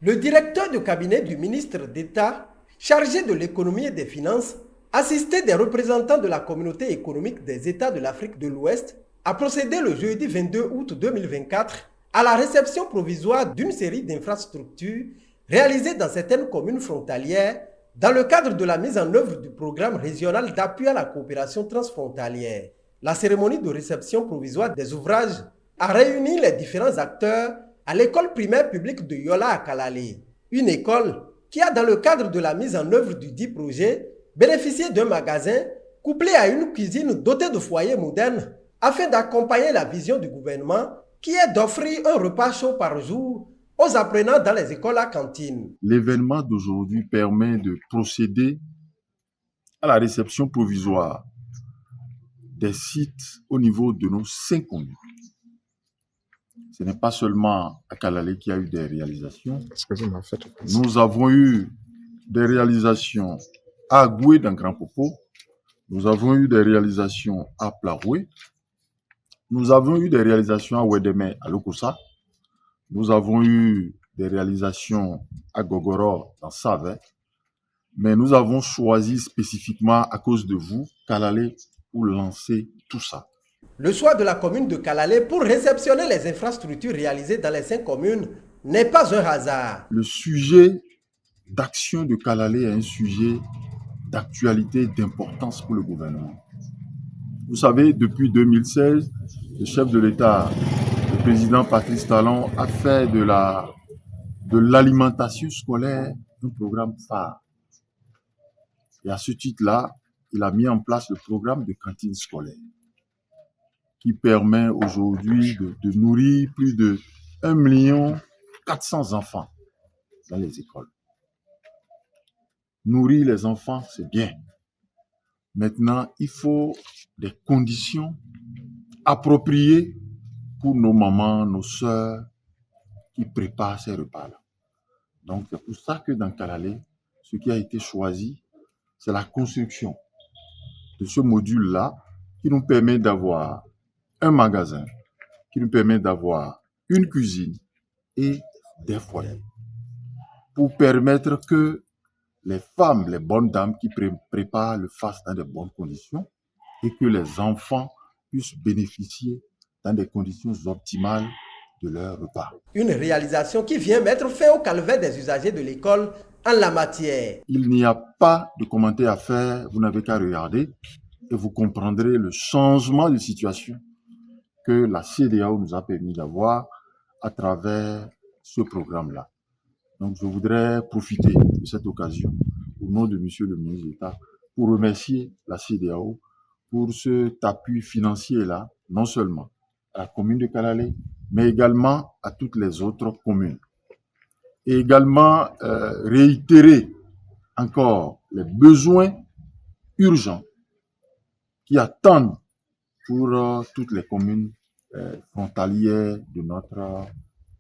Le directeur de cabinet du ministre d'État, chargé de l'économie et des finances, assisté des représentants de la communauté économique des États de l'Afrique de l'Ouest, a procédé le jeudi 22 août 2024 à la réception provisoire d'une série d'infrastructures réalisées dans certaines communes frontalières dans le cadre de la mise en œuvre du programme régional d'appui à la coopération transfrontalière. La cérémonie de réception provisoire des ouvrages a réuni les différents acteurs à l'école primaire publique de Yola à Kalale, une école qui a, dans le cadre de la mise en œuvre du dit projet, bénéficié d'un magasin couplé à une cuisine dotée de foyers modernes afin d'accompagner la vision du gouvernement qui est d'offrir un repas chaud par jour aux apprenants dans les écoles à cantine. L'événement d'aujourd'hui permet de procéder à la réception provisoire des sites au niveau de nos 5 communes. Ce n'est pas seulement à Kalale qu'il y a eu des réalisations. Nous avons eu des réalisations à Goué dans Grand Popo. Nous avons eu des réalisations à Plaroué. Nous avons eu des réalisations à Ouedeme, à Lokossa. Nous avons eu des réalisations à Gogoro, dans Savé. Mais nous avons choisi spécifiquement, à cause de vous, Kalale, pour lancer tout ça. Le choix de la commune de Kalale pour réceptionner les infrastructures réalisées dans les 5 communes n'est pas un hasard. Le sujet d'action de Kalale est un sujet d'actualité, d'importance pour le gouvernement. Vous savez, depuis 2016, le chef de l'État, le président Patrice Talon, a fait de l'alimentation scolaire un programme phare. Et à ce titre-là, il a mis en place le programme de cantine scolaire, qui permet aujourd'hui de nourrir plus de 1 400 000 enfants dans les écoles. Nourrir les enfants, c'est bien. Maintenant, il faut des conditions appropriées pour nos mamans, nos sœurs qui préparent ces repas-là. Donc, c'est pour ça que dans Kalale, ce qui a été choisi, c'est la construction de ce module-là qui nous permet d'avoir un magasin, qui nous permet d'avoir une cuisine et des foyers, pour permettre que les femmes, les bonnes dames qui préparent le fassent dans de bonnes conditions et que les enfants puissent bénéficier dans des conditions optimales de leur repas. Une réalisation qui vient mettre fin au calvaire des usagers de l'école en la matière. Il n'y a pas de commentaire à faire, vous n'avez qu'à regarder et vous comprendrez le changement de situation que la CEDEAO nous a permis d'avoir à travers ce programme-là. Donc, je voudrais profiter de cette occasion, au nom de Monsieur le ministre d'État, pour remercier la CEDEAO pour cet appui financier-là, non seulement à la commune de Kalale, mais également à toutes les autres communes. Et également réitérer encore les besoins urgents qui attendent pour toutes les communes frontalières de notre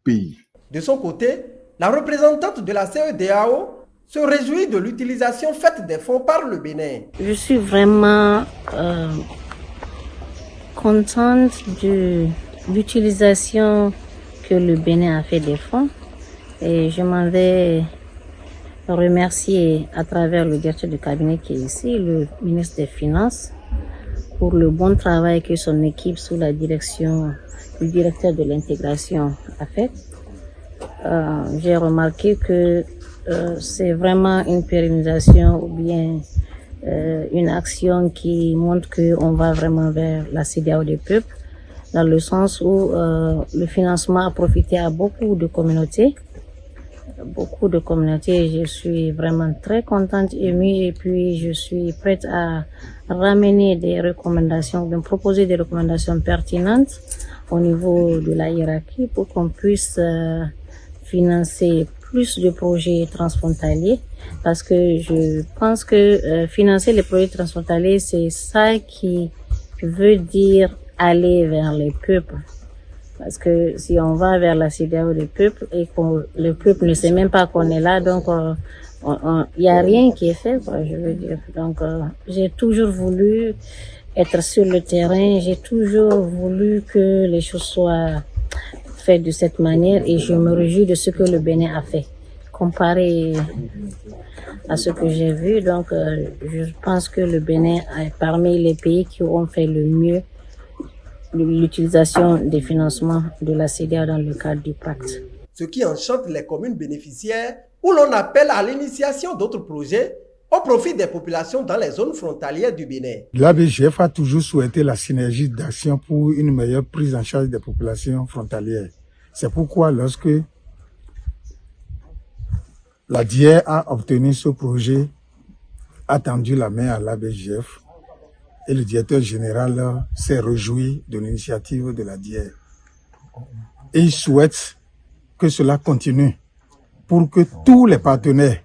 pays. De son côté, la représentante de la CEDEAO se réjouit de l'utilisation faite des fonds par le Bénin. Je suis vraiment contente de l'utilisation que le Bénin a fait des fonds et je m'en vais remercier à travers le directeur du cabinet qui est ici, le ministre des Finances, pour le bon travail que son équipe sous la direction du directeur de l'intégration a fait. J'ai remarqué que c'est vraiment une pérennisation ou bien une action qui montre qu'on va vraiment vers la CEDEAO des peuples, dans le sens où le financement a profité à beaucoup de communautés. Je suis vraiment très contente, émue, et puis je suis prête à ramener des recommandations, de proposer des recommandations pertinentes au niveau de la hiérarchie pour qu'on puisse financer plus de projets transfrontaliers, parce que je pense que financer les projets transfrontaliers, c'est ça qui veut dire aller vers les peuples. Parce que si on va vers la CEDEAO des peuples et que le peuple ne sait même pas qu'on est là, donc il n'y a rien qui est fait, quoi, je veux dire. Donc j'ai toujours voulu être sur le terrain, j'ai toujours voulu que les choses soient faites de cette manière et je me réjouis de ce que le Bénin a fait. comparé à ce que j'ai vu, donc je pense que le Bénin est parmi les pays qui ont fait le mieux l'utilisation des financements de la CEDEAO dans le cadre du pacte. Ce qui enchante les communes bénéficiaires où l'on appelle à l'initiation d'autres projets au profit des populations dans les zones frontalières du Bénin. L'ABGF a toujours souhaité la synergie d'action pour une meilleure prise en charge des populations frontalières. C'est pourquoi lorsque la DIER a obtenu ce projet, a tendu la main à l'ABGF et le directeur général s'est réjoui de l'initiative de la DIER. Et il souhaite que cela continue pour que tous les partenaires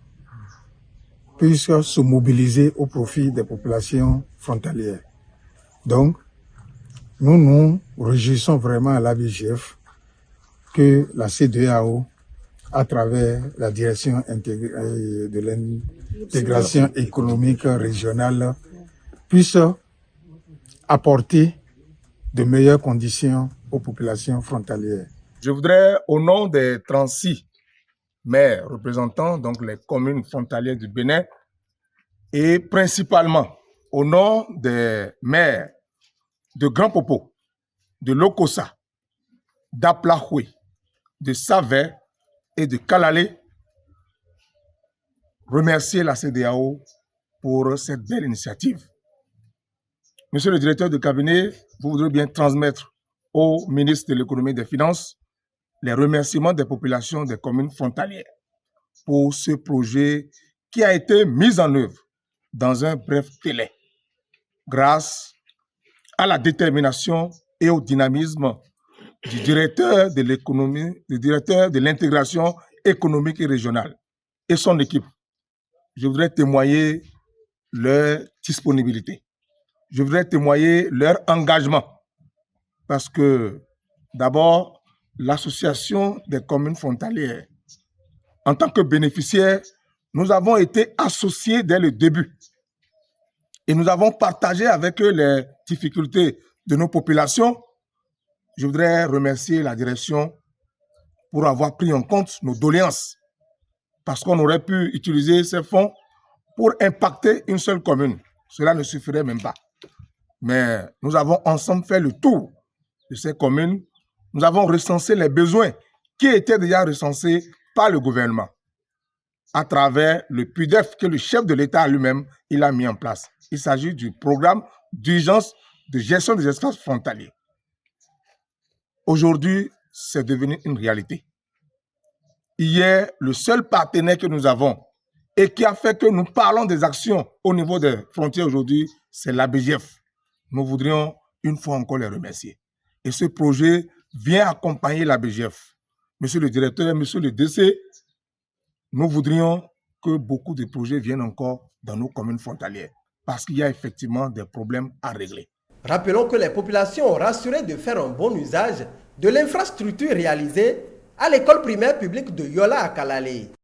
puissent se mobiliser au profit des populations frontalières. Donc, nous nous réjouissons vraiment à l'ABGF que la CEDEAO, à travers la direction de l'intégration économique régionale, puisse apporter de meilleures conditions aux populations frontalières. Je voudrais, au nom des 36 maires représentant donc les communes frontalières du Bénin, et principalement au nom des maires de Grand Popo, de Lokossa, d'Aplahoué, de Savé et de Kalalé, remercier la CEDEAO pour cette belle initiative. Monsieur le directeur de cabinet, vous voudrez bien transmettre au ministre de l'économie et des finances les remerciements des populations des communes frontalières pour ce projet qui a été mis en œuvre dans un bref délai grâce à la détermination et au dynamisme du directeur de l'économie, du directeur de l'intégration économique et régionale et son équipe. Je voudrais témoigner leur disponibilité. Je voudrais témoigner leur engagement parce que d'abord, l'association des communes frontalières, en tant que bénéficiaires, nous avons été associés dès le début et nous avons partagé avec eux les difficultés de nos populations. Je voudrais remercier la direction pour avoir pris en compte nos doléances parce qu'on aurait pu utiliser ces fonds pour impacter une seule commune. Cela ne suffirait même pas. Mais nous avons ensemble fait le tour de ces communes. Nous avons recensé les besoins qui étaient déjà recensés par le gouvernement à travers le PUDEF que le chef de l'État lui-même il a mis en place. Il s'agit du programme d'urgence de gestion des espaces frontaliers. Aujourd'hui, c'est devenu une réalité. Hier, le seul partenaire que nous avons et qui a fait que nous parlons des actions au niveau des frontières aujourd'hui, c'est l'ABGF. Nous voudrions une fois encore les remercier. Et ce projet vient accompagner l'ABGF. Monsieur le directeur, monsieur le DC, nous voudrions que beaucoup de projets viennent encore dans nos communes frontalières parce qu'il y a effectivement des problèmes à régler. Rappelons que les populations ont rassuré de faire un bon usage de l'infrastructure réalisée à l'école primaire publique de Yola à Kalalé.